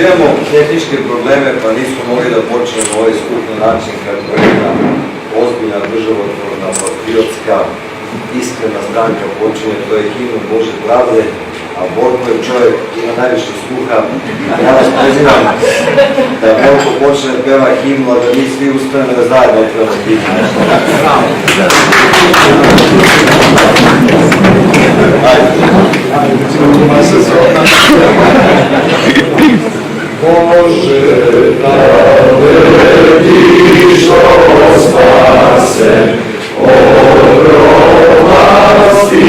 imamo tehničke probleme, pa nismo mogli da počnemo ovaj skup na način kako je jedna ozbiljna, državotvorna, patriotska, iskrena stranka počinje, to je himna Bože pravde, a Borko je čovjek, ima najviše sluha. Ja vas pozivam da Borko počne da peva himnu, a da mi svi ustanemo da zajedno otvorimo himnu. Bože pravedi, što spase, od propasti